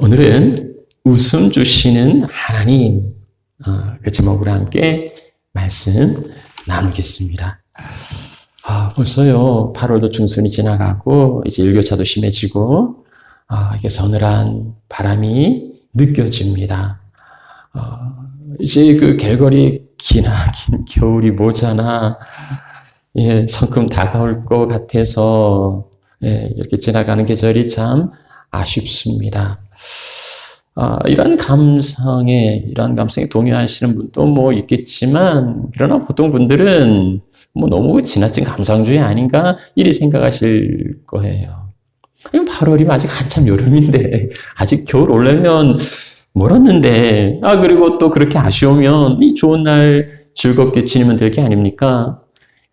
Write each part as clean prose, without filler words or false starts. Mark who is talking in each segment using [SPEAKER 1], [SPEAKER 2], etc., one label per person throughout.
[SPEAKER 1] 오늘은 웃음 주시는 하나님, 그 제목으로 함께 말씀 나누겠습니다. 벌써요 8월도 중순이 지나가고 이제 일교차도 심해지고 이게 서늘한 바람이 느껴집니다. 이제 그 갤거리 기나긴 겨울이 모자나 성큼 다가올 것 같아서 이렇게 지나가는 계절이 참 아쉽습니다. 이런 감성에 동의하시는 분도 뭐 있겠지만, 그러나 보통 분들은 뭐 너무 지나친 감상주의 아닌가 이리 생각하실 거예요. 8월이면 아직 한참 여름인데, 아직 겨울 오려면 멀었는데, 그리고 또 그렇게 아쉬우면 이 좋은 날 즐겁게 지내면 될 게 아닙니까?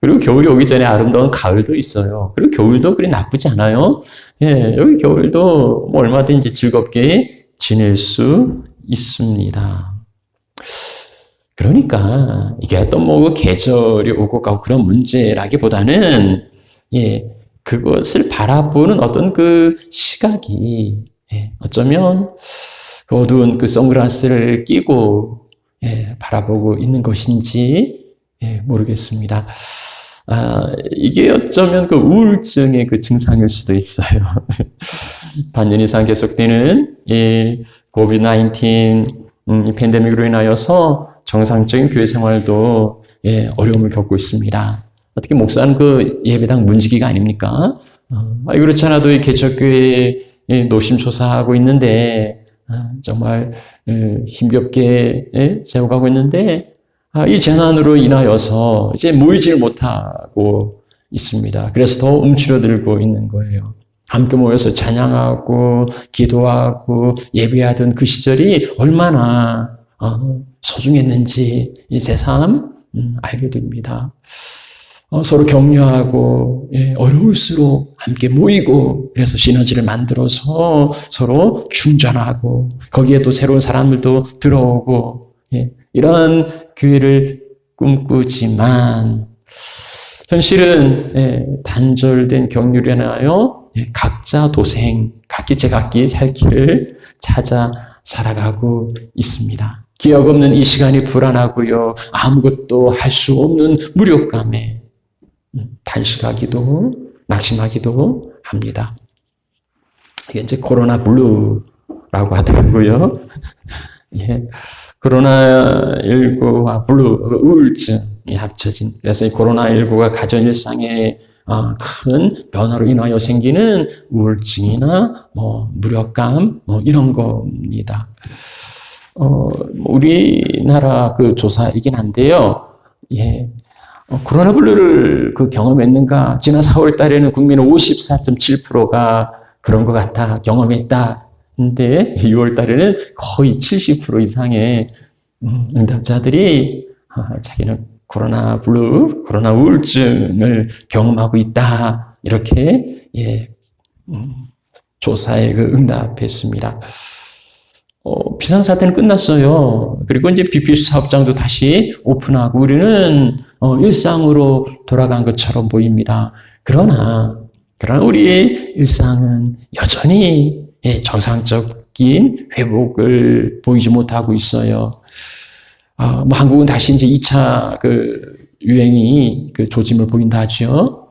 [SPEAKER 1] 그리고 겨울이 오기 전에 아름다운 가을도 있어요. 그리고 겨울도 그리 나쁘지 않아요. 여기 겨울도 뭐 얼마든지 즐겁게 지낼 수 있습니다. 그러니까 이게 어떤 뭐 계절이 오고 가고 그런 문제라기보다는 그것을 바라보는 어떤 그 시각이 어쩌면 그 어두운 그 선글라스를 끼고 바라보고 있는 것인지 모르겠습니다. 이게 어쩌면 그 우울증의 그 증상일 수도 있어요. 반년 이상 계속되는 이 COVID-19 팬데믹으로 인하여서 정상적인 교회 생활도 어려움을 겪고 있습니다. 어떻게 목사는 그 예배당 문지기가 아닙니까? 그렇지 않아도 이 개척교회에 노심초사하고 있는데 정말 힘겹게 세워가고 있는데 이 재난으로 인하여서 이제 모이질 못하고 있습니다. 그래서 더 움츠러들고 있는 거예요. 함께 모여서 찬양하고 기도하고 예배하던 그 시절이 얼마나 소중했는지 이 새삼 알게 됩니다. 서로 격려하고 어려울수록 함께 모이고, 그래서 시너지를 만들어서 서로 충전하고, 거기에 또 새로운 사람들도 들어오고, 이런 교회를 꿈꾸지만 현실은 단절된 격률에 인하여 각자 도생, 각기 제각기 살 길을 찾아 살아가고 있습니다. 기억 없는 이 시간이 불안하고요, 아무것도 할 수 없는 무력감에 탄식하기도 낙심하기도 합니다. 이게 이제 코로나 블루라고 하더라고요. 코로나19와 블루, 우울증이 합쳐진, 그래서 이 코로나19가 가정 일상에 큰 변화로 인하여 생기는 우울증이나 무력감 이런 겁니다. 우리나라 그 조사이긴 한데요. 코로나 블루를 경험했는가? 지난 4월 달에는 국민의 54.7%가 그런 것 같아 경험했다. 근데 6월 달에는 거의 70% 이상의 응답자들이 자기는 코로나 블루, 코로나 우울증을 경험하고 있다. 이렇게 조사에 응답했습니다. 비상사태는 끝났어요. 그리고 이제 BPS 사업장도 다시 오픈하고 우리는 일상으로 돌아간 것처럼 보입니다. 그러나 우리의 일상은 여전히 정상적인 회복을 보이지 못하고 있어요. 한국은 다시 이제 2차 유행이 조짐을 보인다 하죠.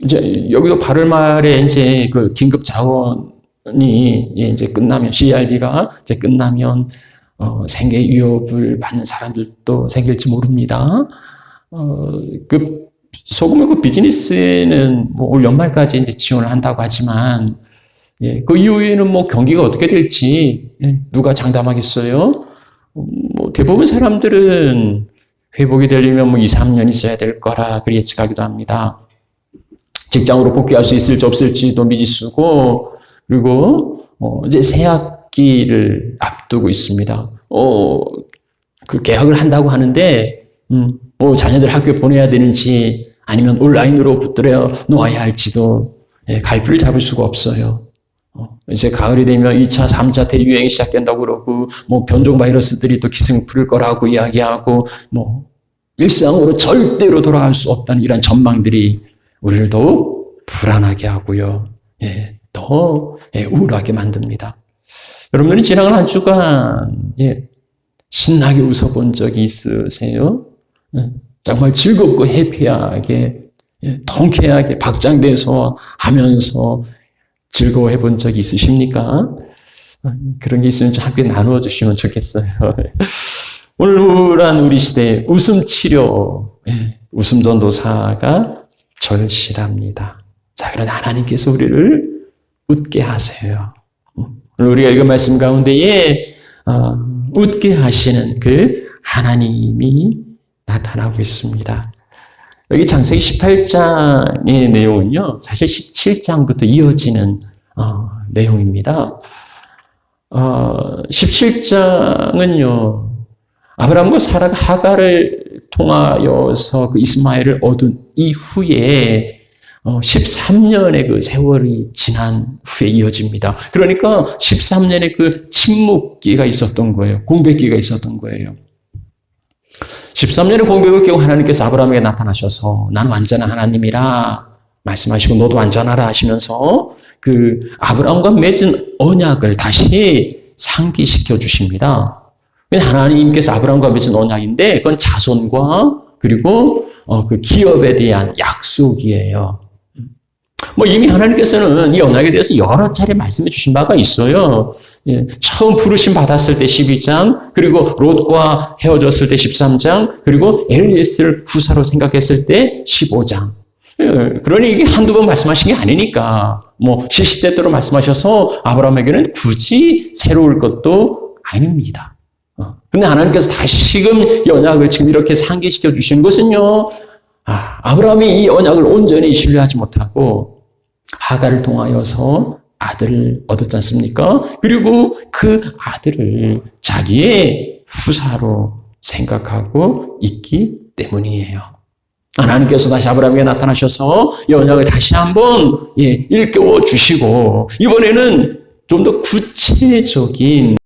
[SPEAKER 1] 이제 여기도 8월 말에 이제 긴급 자원이 이제 끝나면, CRD가 이제 끝나면 생계 위협을 받는 사람들도 생길지 모릅니다. 소규모 비즈니스에는 올 연말까지 이제 지원을 한다고 하지만, 그 이후에는 경기가 어떻게 될지 누가 장담하겠어요? 대부분 사람들은 회복이 되려면 2, 3년 있어야 될 거라 그리 예측하기도 합니다. 직장으로 복귀할 수 있을지 없을지도 미지수고, 그리고 이제 새 학기를 앞두고 있습니다. 그 개학을 한다고 하는데 자녀들 학교에 보내야 되는지 아니면 온라인으로 붙들어 놓아야 할지도 갈피를 잡을 수가 없어요. 이제 가을이 되면 2차, 3차 대유행이 시작된다고 그러고, 변종 바이러스들이 또 기승 부릴 거라고 이야기하고, 일상으로 절대로 돌아갈 수 없다는 이런 전망들이 우리를 더욱 불안하게 하고요. 더 우울하게 만듭니다. 여러분들이 지난 한 주간 신나게 웃어본 적이 있으세요? 정말 즐겁고 해피하게 통쾌하게 박장대소 하면서 즐거워해 본 적이 있으십니까? 그런 게 있으면 좀 함께 나누어 주시면 좋겠어요. 오늘날 우리 시대에 웃음 치료, 웃음 전도사가 절실합니다. 자, 그러나 하나님께서 우리를 웃게 하세요. 오늘 우리가 읽은 말씀 가운데에 웃게 하시는 그 하나님이 나타나고 있습니다. 여기 창세기 18장의 내용은요, 사실 17장부터 이어지는 내용입니다. 17장은요, 아브라함과 사라가 하갈을 통하여서 그 이스마엘을 얻은 이후에 13년의 그 세월이 지난 후에 이어집니다. 그러니까 13년의 그 침묵기가 있었던 거예요. 공백기가 있었던 거예요. 13년의 공백을 깨고 하나님께서 아브라함에게 나타나셔서 나는 완전한 하나님이라 말씀하시고 너도 완전하라 하시면서 그 아브라함과 맺은 언약을 다시 상기시켜 주십니다. 하나님께서 아브라함과 맺은 언약인데 그건 자손과 그리고 그 기업에 대한 약속이에요. 이미 하나님께서는 이 언약에 대해서 여러 차례 말씀해 주신 바가 있어요. 처음 부르심 받았을 때 12장, 그리고 롯과 헤어졌을 때 13장, 그리고 엘리에스를 후사로 생각했을 때 15장. 그러니 이게 한두 번 말씀하신 게 아니니까, 시시때때로 말씀하셔서 아브라함에게는 굳이 새로울 것도 아닙니다. 근데 하나님께서 다시금 이 언약을 지금 이렇게 상기시켜 주신 것은요, 아브라함이 이 언약을 온전히 신뢰하지 못하고 하갈을 통하여서 아들을 얻었지 않습니까? 그리고 그 아들을 자기의 후사로 생각하고 있기 때문이에요. 하나님께서 다시 아브라함에게 나타나셔서 이 언약을 다시 한번 일깨워 주시고 이번에는 좀 더 구체적인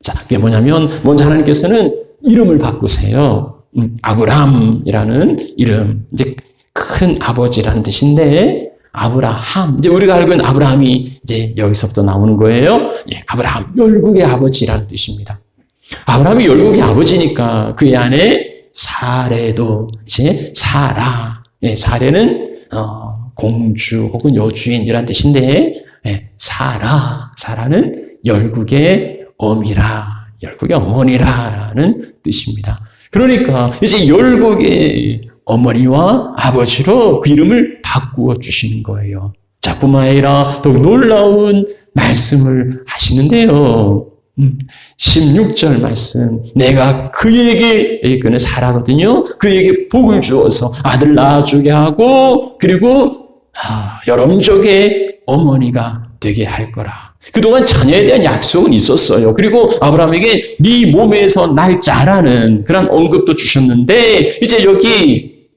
[SPEAKER 1] 자, 그게 뭐냐면 먼저 하나님께서는 이름을 바꾸세요. 아브람이라는 이름, 이제 큰 아버지라는 뜻인데 아브라함, 이제 우리가 알고 있는 아브라함이 이제 여기서부터 나오는 거예요. 아브라함, 열국의 아버지라는 뜻입니다. 아브라함이 열국의 아버지니까 그 안에 사레도 이제 사라, 사레는 공주 혹은 여주인이란 뜻인데 사라는 열국의 어미라, 열국의 어머니라는 뜻입니다. 그러니까 이제 열국의 어머니와 아버지로 그 이름을 바꾸어 주시는 거예요. 자, 뿐만 아니라 더욱 놀라운 말씀을 하시는데요. 16절 말씀, 내가 그에게, 그는 사라거든요. 그에게 복을 주어서 아들 낳아주게 하고 그리고 여러 민족의 어머니가 되게 할 거라. 그동안 자녀에 대한 약속은 있었어요. 그리고 아브라함에게 네 몸에서 날 자라는 그런 언급도 주셨는데 이제 여기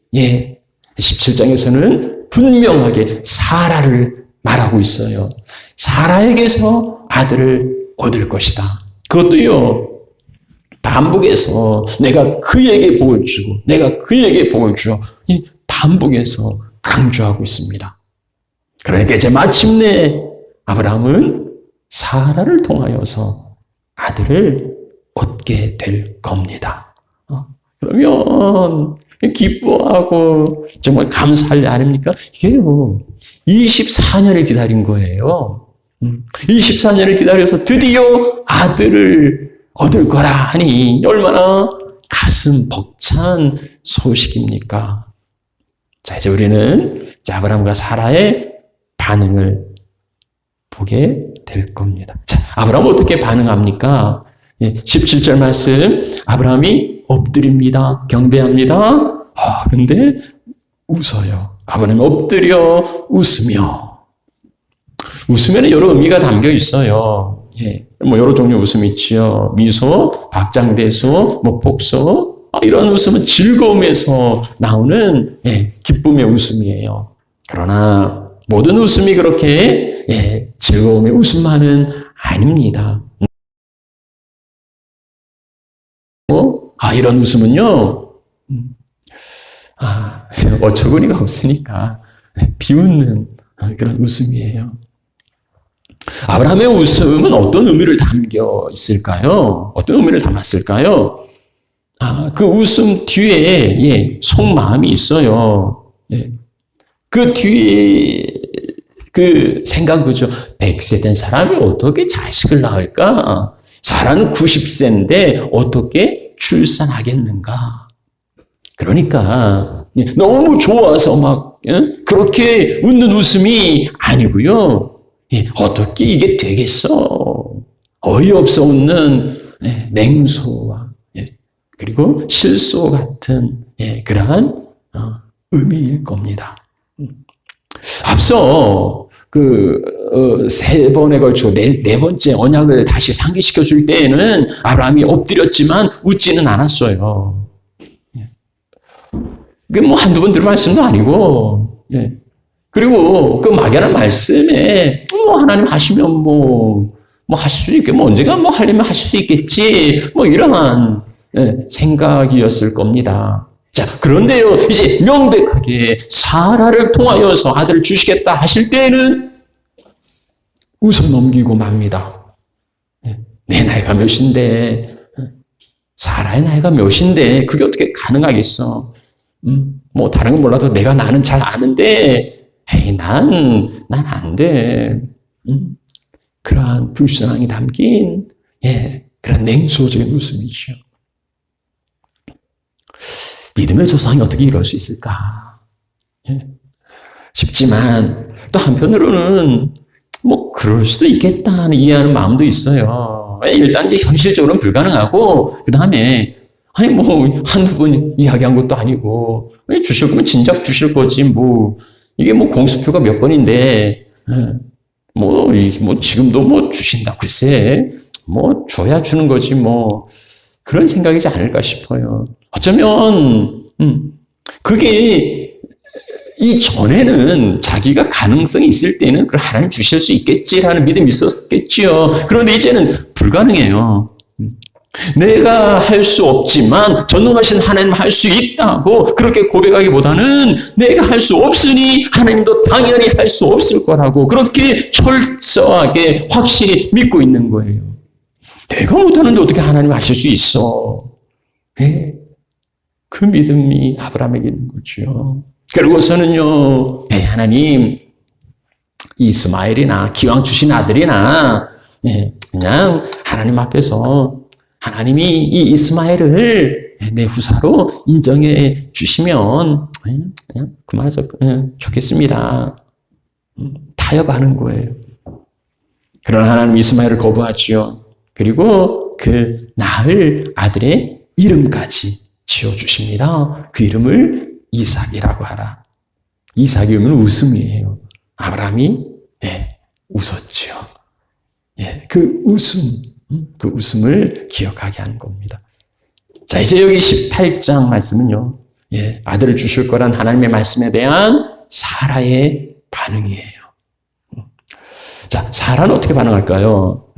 [SPEAKER 1] 17장에서는 분명하게 사라를 말하고 있어요. 사라에게서 아들을 얻을 것이다. 그것도요, 반복해서 내가 그에게 복을 주고 내가 그에게 복을 주어 이 반복해서 강조하고 있습니다. 그러니까 이제 마침내 아브라함은 사라를 통하여서 아들을 얻게 될 겁니다. 그러면 기뻐하고 정말 감사할 일 아닙니까? 이게요, 24년을 기다린 거예요. 24년을 기다려서 드디어 아들을 얻을 거라 하니 얼마나 가슴 벅찬 소식입니까? 자, 이제 우리는 아브라함과 사라의 반응을 보게 될 겁니다. 자, 아브라함은 어떻게 반응합니까? 17절 말씀, 아브라함이 엎드립니다. 경배합니다. 근데 웃어요. 아브라함이 엎드려 웃으며. 웃으면 여러 의미가 담겨 있어요. 여러 종류 웃음이 있지요. 미소, 박장대소, 복소. 이런 웃음은 즐거움에서 나오는 기쁨의 웃음이에요. 그러나 모든 웃음이 그렇게 즐거움의 웃음만은 아닙니다. 이런 웃음은요, 어처구니가 없으니까 비웃는 그런 웃음이에요. 아브라함의 웃음은 어떤 의미를 담겨 있을까요? 어떤 의미를 담았을까요? 그 웃음 뒤에 속마음이 있어요. 그 뒤에 그 생각 그죠? 100세 된 사람이 어떻게 자식을 낳을까? 사라는 90세인데 어떻게 출산하겠는가? 그러니까 너무 좋아서 막 그렇게 웃는 웃음이 아니고요. 어떻게 이게 되겠어? 어이없어 웃는 냉소와 그리고 실소 같은 그러한 의미일 겁니다. 앞서 세 번에 걸쳐 네 번째 언약을 다시 상기시켜 줄 때에는 아브라함이 엎드렸지만 웃지는 않았어요. 그게 뭐 한두 번 들은 말씀도 아니고, 그리고 그 막연한 말씀에 하나님 하시면 하실 수 있게 언제가 하려면 하실 수 있겠지 이러한 생각이었을 겁니다. 자, 그런데요, 이제 명백하게 사라를 통하여서 아들을 주시겠다 하실 때에는 웃어 넘기고 맙니다. 내 나이가 몇인데, 사라의 나이가 몇인데, 그게 어떻게 가능하겠어? 다른 건 몰라도 나는 잘 아는데, 에이, 난 안 돼. 그러한 불순항이 담긴, 그런 냉소적인 웃음이죠. 믿음의 조상이 어떻게 이럴 수 있을까? 싶지만 또 한편으로는 그럴 수도 있겠다 하는 이해하는 마음도 있어요. 일단 이제 현실적으로는 불가능하고 그 다음에 한두 번 이야기한 것도 아니고 주실 거면 진작 주실 거지 이게 공수표가 몇 번인데 지금도 주신다 글쎄 줘야 주는 거지 그런 생각이지 않을까 싶어요. 어쩌면 그게 이전에는 자기가 가능성이 있을 때는 그걸 하나님 주실 수 있겠지라는 믿음이 있었겠지요. 그런데 이제는 불가능해요. 내가 할 수 없지만 전능하신 하나님 할 수 있다고 그렇게 고백하기보다는 내가 할 수 없으니 하나님도 당연히 할 수 없을 거라고 그렇게 철저하게 확실히 믿고 있는 거예요. 내가 못하는데 어떻게 하나님 하실 수 있어? 그 믿음이 아브라함에게 있는 거죠. 그리고서는요, 하나님, 이스마엘이나 기왕 주신 아들이나 그냥 하나님 앞에서 하나님이 이 이스마엘을 내 후사로 인정해 주시면 그냥 그만해서 좋겠습니다. 타협하는 거예요. 그러나 하나님 이스마엘을 거부하지요. 그리고 그 낳을 아들의 이름까지 지어주십니다. 그 이름을 이삭이라고 하라. 이삭이 오면 웃음이에요. 아브라함이 웃었죠. 그 웃음을 기억하게 하는 겁니다. 자, 이제 여기 18장 말씀은요. 아들을 주실 거란 하나님의 말씀에 대한 사라의 반응이에요. 자, 사라는 어떻게 반응할까요?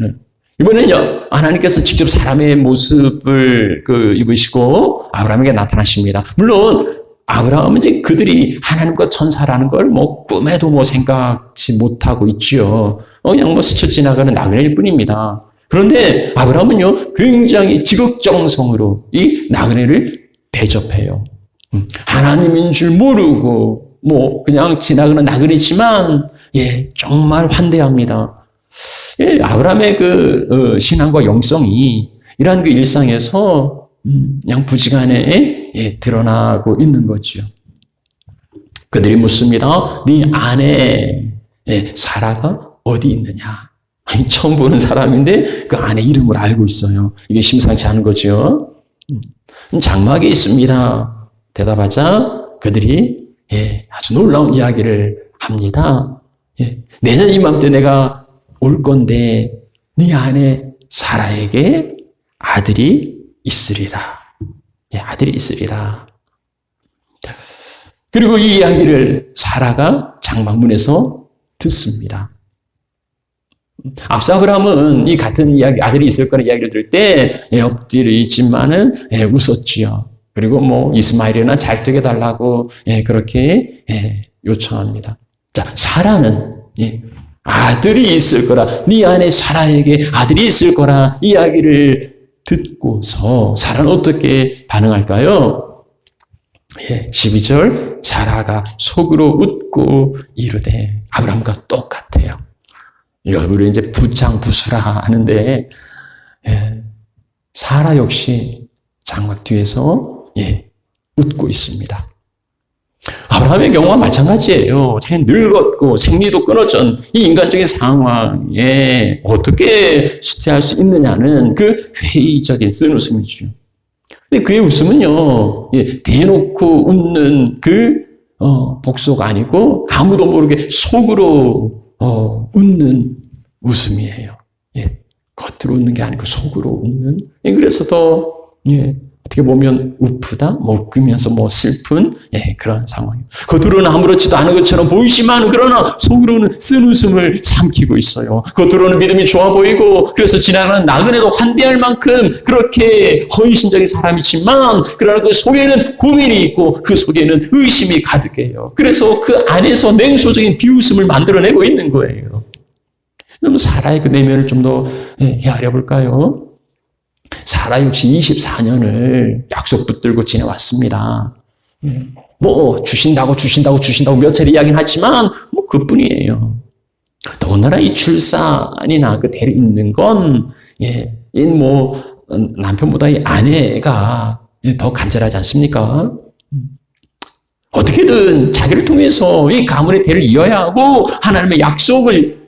[SPEAKER 1] 이번에는요, 하나님께서 직접 사람의 모습을 입으시고 아브라함에게 나타나십니다. 물론, 아브라함은 이제 그들이 하나님과 천사라는 걸 꿈에도 생각지 못하고 있지요. 그냥 스쳐 지나가는 나그네일 뿐입니다. 그런데 아브라함은요, 굉장히 지극정성으로 이 나그네를 대접해요. 하나님인 줄 모르고, 그냥 지나가는 나그네지만, 정말 환대합니다. 아브라함의 신앙과 영성이 이러한 일상에서 그냥 부지간에 드러나고 있는 거죠. 그들이 묻습니다. 네 아내 사라가 어디 있느냐? 처음 보는 사람인데 그 아내 이름을 알고 있어요. 이게 심상치 않은 거죠. 장막에 있습니다. 대답하자 그들이 아주 놀라운 이야기를 합니다. 내년 이맘때 내가 올 건데 네 아내 사라에게 아들이 있으리라. 아들이 있으리라. 그리고 이 이야기를 사라가 장막문에서 듣습니다. 앞서 아브라함은 이 같은 이야기, 아들이 있을 거라는 이야기를 들을 때 엎드리지만은 웃었지요. 그리고 이스마엘이나 잘 되게 달라고 그렇게 요청합니다. 자, 사라는 아들이 있을 거라, 네 안에 사라에게 아들이 있을 거라 이야기를 듣고서 사라는 어떻게 반응할까요? 12절 사라가 속으로 웃고 이르되 아브라함과 똑같아요. 이걸 이제 부창부수라 하는데 사라 역시 장막 뒤에서 웃고 있습니다. 아브라함의 경우와 마찬가지예요. 자기 늙었고 생리도 끊어진 이 인간적인 상황에 어떻게 수퇴할 수 있느냐는 그 회의적인 쓴 웃음이죠. 근데 그의 웃음은요, 대놓고 웃는 그 복수가 아니고 아무도 모르게 속으로 웃는 웃음이에요. 겉으로 웃는 게 아니고 속으로 웃는. 그래서 더 어떻게 보면 우프다, 웃으면서 슬픈 그런 상황이에요. 겉으로는 아무렇지도 않은 것처럼 보이지만 그러나 속으로는 쓴 웃음을 삼키고 있어요. 겉으로는 믿음이 좋아 보이고 그래서 지나가는 나그네도 환대할 만큼 그렇게 헌신적인 사람이지만 그러나 그 속에는 고민이 있고 그 속에는 의심이 가득해요. 그래서 그 안에서 냉소적인 비웃음을 만들어내고 있는 거예요. 그럼 사라의 그 내면을 좀 더 헤아려 볼까요? 사라 역시 24년을 약속 붙들고 지내왔습니다. 주신다고 몇 차례 이야기는 하지만 그뿐이에요. 더군다나 이 출산이나 그 대를 잇는 건 남편보다 이 아내가 더 간절하지 않습니까? 어떻게든 자기를 통해서 이 가문의 대를 이어야 하고 하나님의 약속을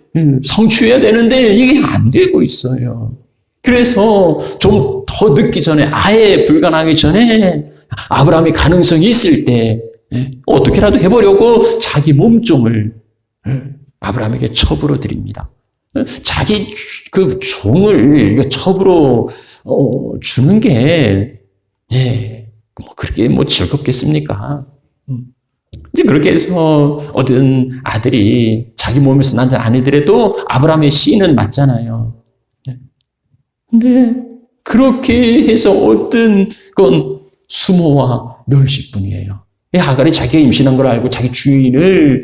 [SPEAKER 1] 성취해야 되는데 이게 안 되고 있어요. 그래서 좀 더 늦기 전에, 아예 불가능하기 전에 아브라함이 가능성이 있을 때 어떻게라도 해보려고 자기 몸종을 아브라함에게 첩으로 드립니다. 자기 그 종을 첩으로 주는 게 그렇게 즐겁겠습니까? 이제 그렇게 해서 얻은 아들이 자기 몸에서 난 자 아니더라도 아브라함의 씨는 맞잖아요. 근데 그렇게 해서 얻은 건 수모와 멸시뿐이에요. 하갈이 자기가 임신한 걸 알고 자기 주인을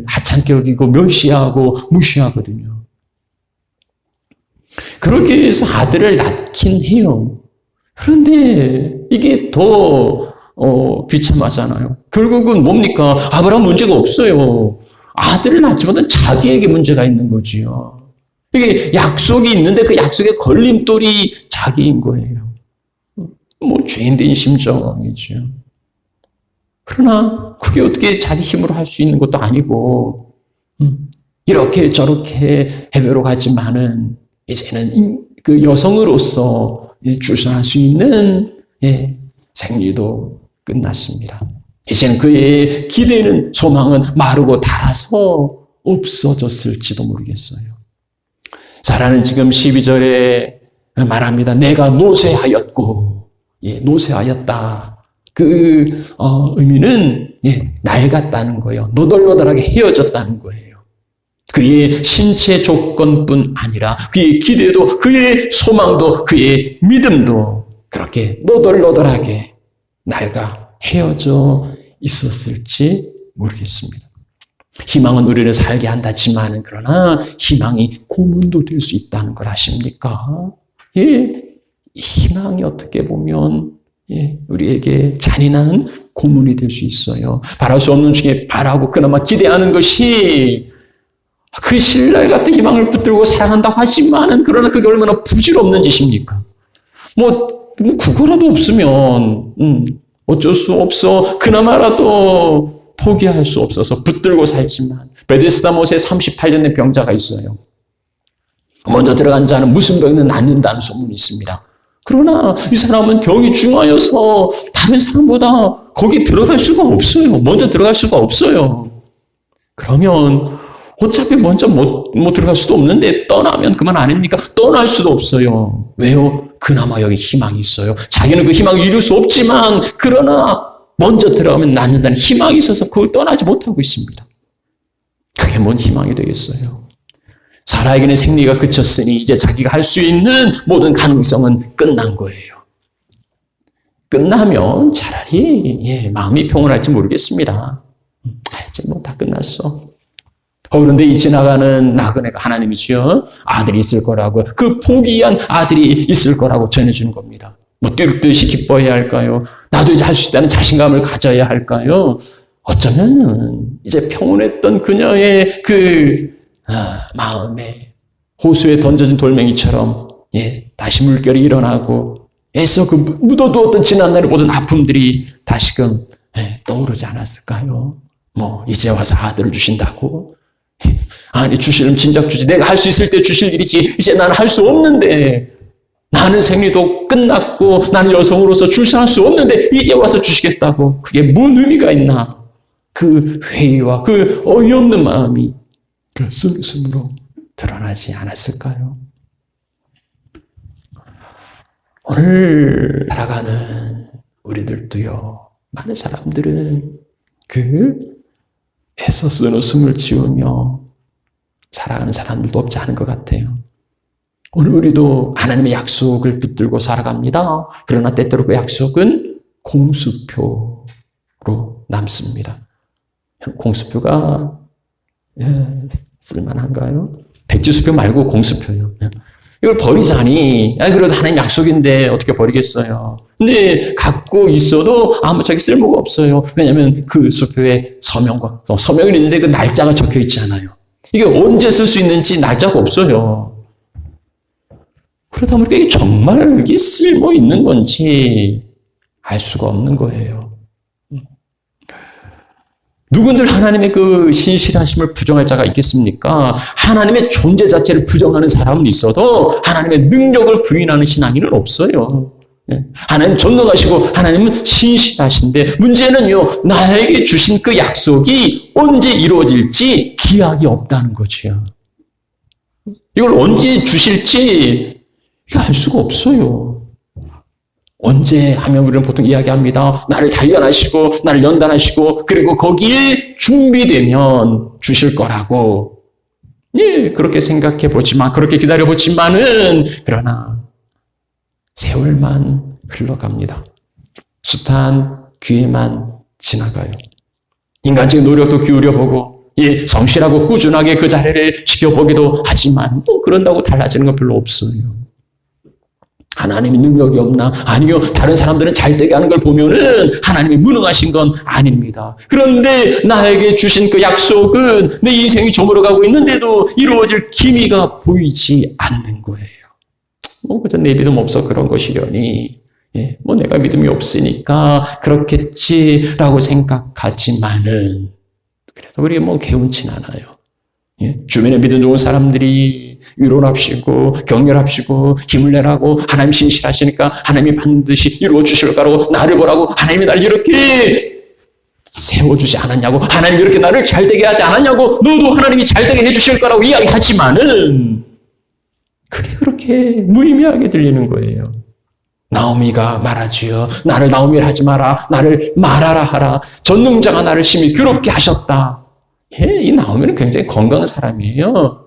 [SPEAKER 1] 하찮게 여기고 멸시하고 무시하거든요. 그렇게 해서 아들을 낳긴 해요. 그런데 이게 더 비참하잖아요. 결국은 뭡니까? 아브라함 문제가 없어요. 아들을 낳지보다는 자기에게 문제가 있는 거지요. 이게 약속이 있는데 그 약속의 걸림돌이 자기인 거예요. 죄인된 심정이죠. 그러나 그게 어떻게 자기 힘으로 할 수 있는 것도 아니고 이렇게 저렇게 해외로 가지만은 이제는 그 여성으로서 출산할 수 있는 생리도 끝났습니다. 이제는 그의 기대는 소망은 마르고 닳아서 없어졌을지도 모르겠어요. 사라는 지금 12절에 말합니다. 내가 노쇠하였고, 노쇠하였다. 그 의미는 낡았다는 거예요. 노덜노덜하게 헤어졌다는 거예요. 그의 신체 조건뿐 아니라 그의 기대도, 그의 소망도, 그의 믿음도 그렇게 노덜노덜하게 낡아 헤어져 있었을지 모르겠습니다. 희망은 우리를 살게 한다지만 그러나 희망이 고문도 될 수 있다는 걸 아십니까? 희망이 어떻게 보면 우리에게 잔인한 고문이 될 수 있어요. 바랄 수 없는 중에 바라고 그나마 기대하는 것이 그 신랄 같은 희망을 붙들고 살아간다고 하지만은 그러나 그게 얼마나 부질없는 짓입니까? 그거라도 없으면 어쩔 수 없어. 그나마라도 포기할 수 없어서 붙들고 살지만 베데스다 못에 38년 된 병자가 있어요. 먼저 들어간 자는 무슨 병이든 낫는다는 소문이 있습니다. 그러나 이 사람은 병이 중하여서 다른 사람보다 거기 들어갈 수가 없어요. 먼저 들어갈 수가 없어요. 그러면 어차피 먼저 못 들어갈 수도 없는데 떠나면 그만 아닙니까? 떠날 수도 없어요. 왜요? 그나마 여기 희망이 있어요. 자기는 그 희망을 이룰 수 없지만 그러나 먼저 들어가면 낫는다는 희망이 있어서 그걸 떠나지 못하고 있습니다. 그게 뭔 희망이 되겠어요? 사라에게는 생리가 그쳤으니 이제 자기가 할 수 있는 모든 가능성은 끝난 거예요. 끝나면 차라리 마음이 평온할지 모르겠습니다. 이제 다 끝났어. 그런데 이 지나가는 나그네가 하나님이시여 아들이 있을 거라고, 그 포기한 아들이 있을 거라고 전해주는 겁니다. 뭐 뛸 듯이 기뻐해야 할까요? 나도 이제 할 수 있다는 자신감을 가져야 할까요? 어쩌면 이제 평온했던 그녀의 마음에 호수에 던져진 돌멩이처럼 다시 물결이 일어나고 애써 그 묻어두었던 지난날의 모든 아픔들이 다시금 떠오르지 않았을까요? 뭐 이제 와서 아들을 주신다고? 아니 주시면 진작 주지. 내가 할 수 있을 때 주실 일이지. 이제 나는 할 수 없는데. 나는 생리도 끝났고 나는 여성으로서 출산할 수 없는데 이제 와서 주시겠다고. 그게 뭔 의미가 있나? 그 회의와 그 어이없는 마음이 그 쓴웃음으로 드러나지 않았을까요? 오늘 살아가는 우리들도요, 많은 사람들은 애써 쓴웃음을 지으며 살아가는 사람들도 없지 않은 것 같아요. 오늘 우리도 하나님의 약속을 붙들고 살아갑니다. 그러나 때때로 그 약속은 공수표로 남습니다. 공수표가 쓸만한가요? 백지수표 말고 공수표요. 이걸 버리자니, 그래도 하나님 약속인데 어떻게 버리겠어요. 근데 갖고 있어도 아무짝에 쓸모가 없어요. 왜냐하면 그 수표에 서명이 있는데 그 날짜가 적혀 있지 않아요. 이게 언제 쓸 수 있는지 날짜가 없어요. 그러다 보니까 이게 정말 이게 쓸모 있는 건지 알 수가 없는 거예요. 누군들 하나님의 그 신실하심을 부정할 자가 있겠습니까? 하나님의 존재 자체를 부정하는 사람은 있어도 하나님의 능력을 부인하는 신앙인은 없어요. 하나님 전능하시고 하나님은 신실하신데 문제는요, 나에게 주신 그 약속이 언제 이루어질지 기약이 없다는 거죠. 이걸 언제 주실지 알 수가 없어요. 언제 하면 우리는 보통 이야기합니다. 나를 단련하시고 나를 연단하시고 그리고 거기에 준비되면 주실 거라고. 그렇게 생각해 보지만, 그렇게 기다려 보지만은 그러나 세월만 흘러갑니다. 숱한 기회만 지나가요. 인간적인 노력도 기울여보고 성실하고 꾸준하게 그 자리를 지켜보기도 하지만 또 그런다고 달라지는 건 별로 없어요. 하나님이 능력이 없나? 아니요. 다른 사람들은 잘되게 하는 걸 보면은 하나님이 무능하신 건 아닙니다. 그런데 나에게 주신 그 약속은 내 인생이 저물어가고 있는데도 이루어질 기미가 보이지 않는 거예요. 그저 내 믿음 없어 그런 것이려니. 내가 믿음이 없으니까 그렇겠지라고 생각하지만은 그래도 그게 개운치 않아요. 주변에 믿음 좋은 사람들이 위로합시고 격려합시고 힘을 내라고, 하나님 신실하시니까 하나님이 반드시 이루어 주실 거라고, 나를 보라고, 하나님이 나를 이렇게 세워주지 않았냐고, 하나님이 이렇게 나를 잘되게 하지 않았냐고, 너도 하나님이 잘되게 해주실 거라고 이야기하지만은 그게 그렇게 무의미하게 들리는 거예요. 나오미가 말하지요. 나를 나오미를 하지 마라. 나를 말하라 하라. 전능자가 나를 심히 괴롭게 하셨다. 이 나오미는 굉장히 건강한 사람이에요.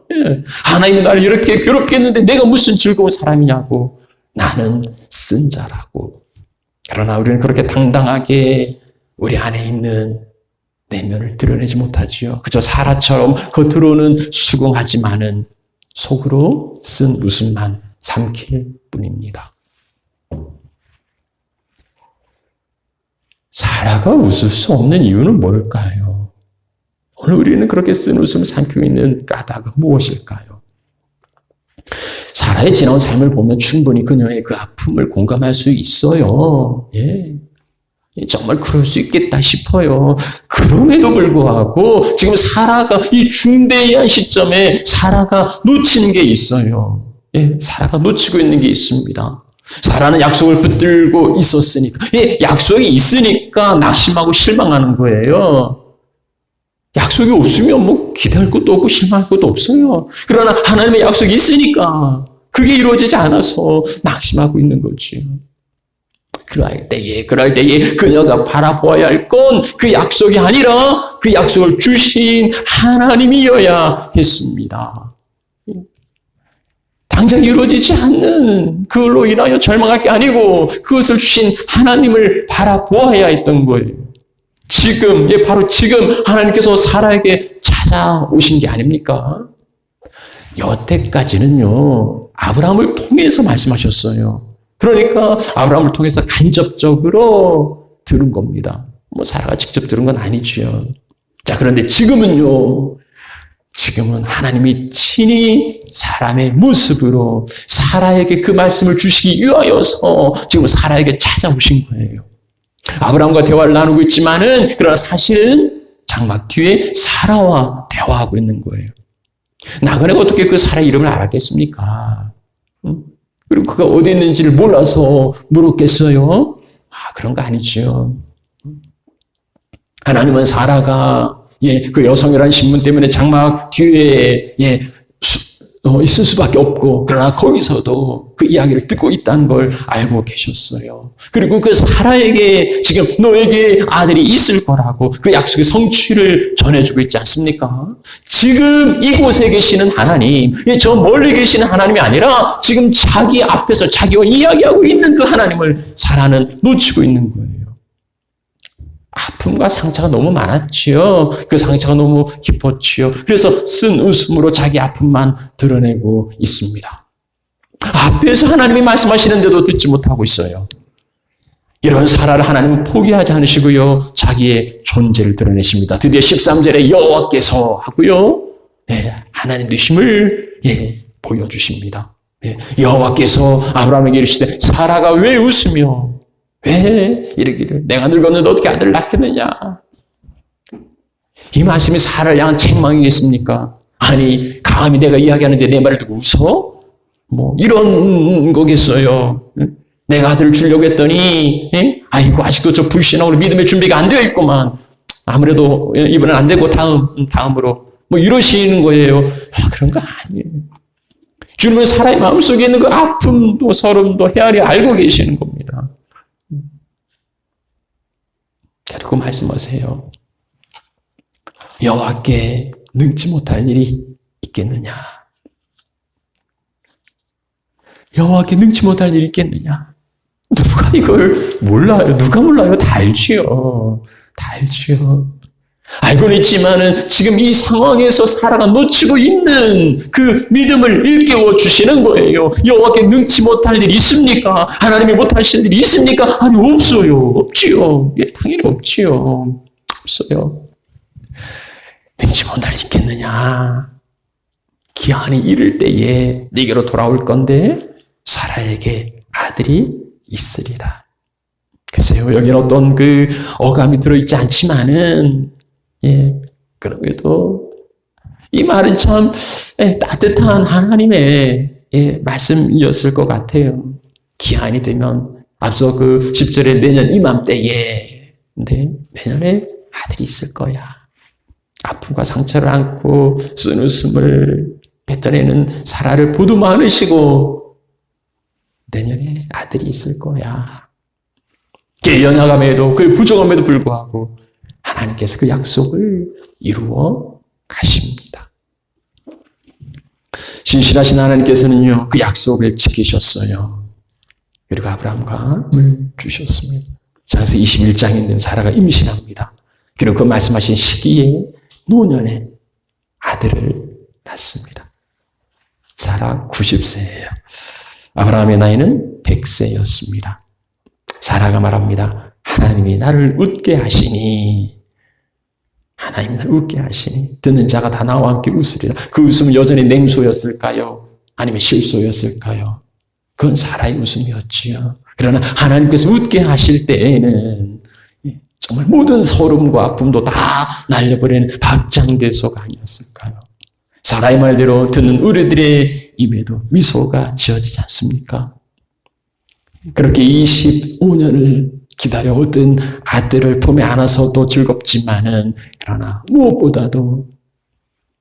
[SPEAKER 1] 하나님이 나를 이렇게 괴롭게 했는데 내가 무슨 즐거운 사람이냐고. 나는 쓴 자라고. 그러나 우리는 그렇게 당당하게 우리 안에 있는 내면을 드러내지 못하지요. 그저 사라처럼 겉으로는 수긍하지만은 속으로 쓴 웃음만 삼킬 뿐입니다. 사라가 웃을 수 없는 이유는 뭘까요? 오늘 우리는 그렇게 쓴 웃음을 삼키고 있는 까닭은 무엇일까요? 사라의 지나온 삶을 보면 충분히 그녀의 그 아픔을 공감할 수 있어요. 정말 그럴 수 있겠다 싶어요. 그럼에도 불구하고 지금 사라가 이 중대한 시점에 사라가 놓치는 게 있어요. 사라가 놓치고 있는 게 있습니다. 사라는 약속을 붙들고 있었으니까, 약속이 있으니까 낙심하고 실망하는 거예요. 약속이 없으면 기대할 것도 없고 실망할 것도 없어요. 그러나 하나님의 약속이 있으니까 그게 이루어지지 않아서 낙심하고 있는 거지요. 그럴 때에 그녀가 바라보아야 할 건 그 약속이 아니라 그 약속을 주신 하나님이어야 했습니다. 당장 이루어지지 않는 그걸로 인하여 절망할 게 아니고 그것을 주신 하나님을 바라보아야 했던 거예요. 바로 지금 하나님께서 사라에게 찾아오신 게 아닙니까? 여태까지는요, 아브라함을 통해서 말씀하셨어요. 그러니까 아브라함을 통해서 간접적으로 들은 겁니다. 뭐 사라가 직접 들은 건 아니지요. 자, 그런데 지금은요, 지금은 하나님이 친히 사람의 모습으로 사라에게 그 말씀을 주시기 위하여서 지금 사라에게 찾아오신 거예요. 아브라함과 대화를 나누고 있지만은, 그러나 사실은 장막 뒤에 사라와 대화하고 있는 거예요. 나그네가 어떻게 그 사라 이름을 알았겠습니까? 그리고 그가 어디 있는지를 몰라서 물었겠어요? 그런 거 아니죠. 하나님은 사라가 그 여성이라는 신분 때문에 장막 뒤에 있을 수밖에 없고, 그러나 거기서도 그 이야기를 듣고 있다는 걸 알고 계셨어요. 그리고 그 사라에게 지금 너에게 아들이 있을 거라고 그 약속의 성취를 전해주고 있지 않습니까? 지금 이곳에 계시는 하나님, 저 멀리 계시는 하나님이 아니라 지금 자기 앞에서 자기와 이야기하고 있는 그 하나님을 사라는 놓치고 있는 거예요. 아픔과 상처가 너무 많았지요. 그 상처가 너무 깊었지요. 그래서 쓴 웃음으로 자기 아픔만 드러내고 있습니다. 앞에서 하나님이 말씀하시는데도 듣지 못하고 있어요. 이런 사라를 하나님은 포기하지 않으시고요, 자기의 존재를 드러내십니다. 드디어 13절에 여호와께서 하고요, 하나님 되심을 보여주십니다. 여호와께서 아브라함에게 이르시되 사라가 왜 웃으며 왜 이러기를 내가 늙었는데 어떻게 아들을 낳겠느냐. 이 말씀이 사라를 향한 책망이겠습니까? 아니, 감히 내가 이야기하는데 내 말을 듣고 웃어? 뭐 이런 거겠어요. 내가 아들을 주려고 했더니 아이고 아직도 저 불신앙으로 믿음의 준비가 안 되어 있구만. 아무래도 이번엔 안 되고 다음으로 뭐 이러시는 거예요. 그런 거 아니에요. 주님은 사라의 마음속에 있는 그 아픔도 서름도 헤아려 알고 계시는 겁니다. 그리고 말씀하세요. 여호와께 능치 못할 일이 있겠느냐? 여호와께 능치 못할 일이 있겠느냐? 누가 이걸 몰라요? 누가 몰라요? 다 알지요. 다 알지요. 알고는 있지만은 지금 이 상황에서 사라가 놓치고 있는 그 믿음을 일깨워 주시는 거예요. 여호와께 능치 못할 일이 있습니까? 하나님이 못하실 일이 있습니까? 아니, 없어요. 없지요. 당연히 없지요. 없어요. 능치 못할 일이 있겠느냐? 기한이 이를 때에 네게로 돌아올 건데 사라에게 아들이 있으리라. 글쎄요, 여기는 어떤 그 어감이 들어있지 않지만은, 그럼에도 이 말은 참 따뜻한 하나님의 말씀이었을 것 같아요. 기한이 되면 앞서 그 10절에 내년 이맘때에, 근데 내년에 아들이 있을 거야. 아픔과 상처를 안고 쓴 웃음을 뱉어내는 사라를 보듬어 안으시고 내년에 아들이 있을 거야. 그 연약함에도 그 부족함에도 불구하고 하나님께서 그 약속을 이루어 가십니다. 신실하신 하나님께서는요, 그 약속을 지키셨어요. 그리고 아브라함과 주셨습니다. 장세 21장인데 사라가 임신합니다. 그리고 그 말씀하신 시기에 노년에 아들을 낳습니다. 사라 90세예요. 아브라함의 나이는 100세였습니다. 사라가 말합니다. 하나님이 나를 웃게 하시니, 하나님이 나를 웃게 하시니 듣는 자가 다 나와 함께 웃으리라. 그 웃음은 여전히 냉소였을까요? 아니면 실소였을까요? 그건 사라의 웃음이었지요. 그러나 하나님께서 웃게 하실 때에는 정말 모든 서름과 아픔도 다 날려버리는 박장대소가 아니었을까요? 사라의 말대로 듣는 우리들의 입에도 미소가 지어지지 않습니까? 그렇게 25년을 기다려 얻은 아들을 품에 안아서도 즐겁지만은, 그러나 무엇보다도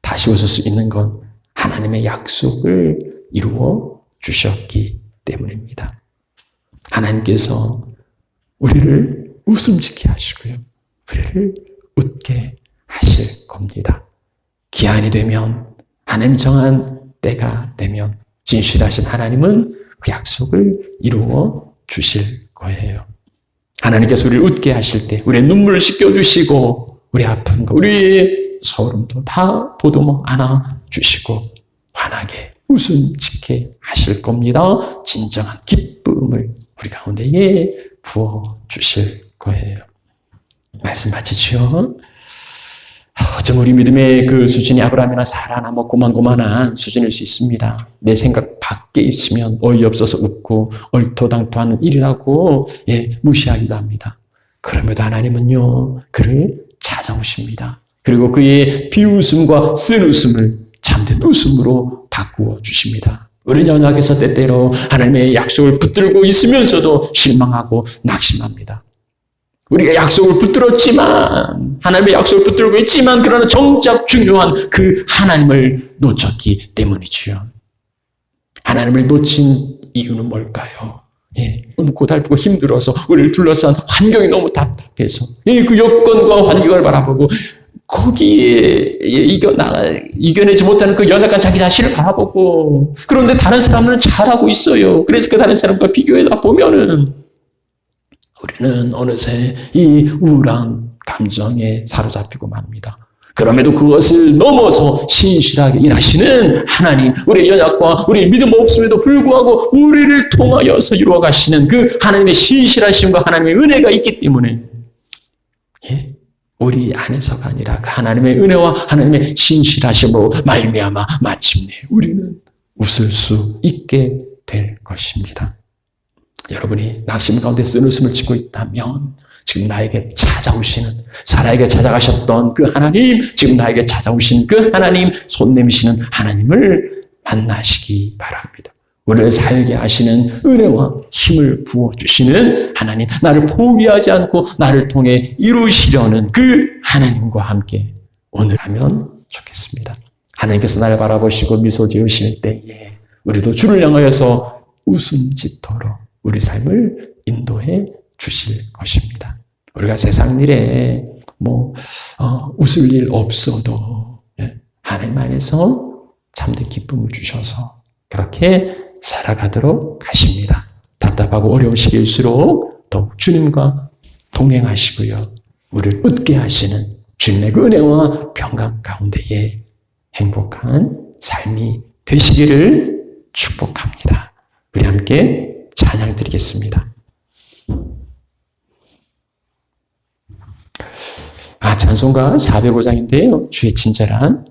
[SPEAKER 1] 다시 웃을 수 있는 건 하나님의 약속을 이루어 주셨기 때문입니다. 하나님께서 우리를 웃음짓게 하시고요, 우리를 웃게 하실 겁니다. 기한이 되면, 하나님 정한 때가 되면 진실하신 하나님은 그 약속을 이루어 주실 거예요. 하나님께서 우리를 웃게 하실 때 우리의 눈물을 씻겨주시고 우리 아픔과 우리의 소름도 다 보듬어 안아주시고 환하게 웃음 짓게 하실 겁니다. 진정한 기쁨을 우리 가운데에 부어주실 거예요. 말씀 마치죠. 어쩜 우리 믿음의 그 수준이 아브라함이나 사라나 뭐 고만고만한 수준일 수 있습니다. 내 생각 밖에 있으면 어이없어서 웃고 얼토당토하는 일이라고 무시하기도 합니다. 그럼에도 하나님은요, 그를 찾아오십니다. 그리고 그의 비웃음과 쓴웃음을 참된 웃음으로 바꾸어 주십니다. 우리는 연약해서 때때로 하나님의 약속을 붙들고 있으면서도 실망하고 낙심합니다. 우리가 약속을 붙들었지만, 하나님의 약속을 붙들고 있지만, 그러나 정작 중요한 그 하나님을 놓쳤기 때문이지요. 하나님을 놓친 이유는 뭘까요? 너무 고달프고 힘들어서, 우리를 둘러싼 환경이 너무 답답해서, 그 여건과 환경을 바라보고, 거기에 이겨내지 못하는 그 연약한 자기 자신을 바라보고, 그런데 다른 사람은 잘하고 있어요. 그래서 그 다른 사람과 비교해다 보면은, 우리는 어느새 이 우울한 감정에 사로잡히고 맙니다. 그럼에도 그것을 넘어서 신실하게 일하시는 하나님, 우리의 연약과 우리의 믿음 없음에도 불구하고 우리를 통하여서 이루어 가시는 그 하나님의 신실하심과 하나님의 은혜가 있기 때문에 우리 안에서가 아니라 그 하나님의 은혜와 하나님의 신실하심으로 말미암아 마침내 우리는 웃을 수 있게 될 것입니다. 여러분이 낙심 가운데 쓴웃음을 짓고 있다면 지금 나에게 찾아오시는, 사라에게 찾아가셨던 그 하나님, 지금 나에게 찾아오시는 그 하나님, 손 내미시는 하나님을 만나시기 바랍니다. 우리를 살게 하시는 은혜와 힘을 부어주시는 하나님, 나를 포기하지 않고 나를 통해 이루시려는 그 하나님과 함께 오늘 하면 좋겠습니다. 하나님께서 나를 바라보시고 미소 지으실 때에 우리도 주를 향하여서 웃음 짓도록 우리 삶을 인도해 주실 것입니다. 우리가 세상 일에 웃을 일 없어도 하나님 안에서 참된 기쁨을 주셔서 그렇게 살아가도록 하십니다. 답답하고 어려운 시기일수록 더욱 주님과 동행하시고요. 우리를 웃게 하시는 주님의 그 은혜와 평강 가운데에 행복한 삶이 되시기를 축복합니다. 우리 함께 찬양 드리겠습니다. 찬송가 405장인데요. 주의 친절한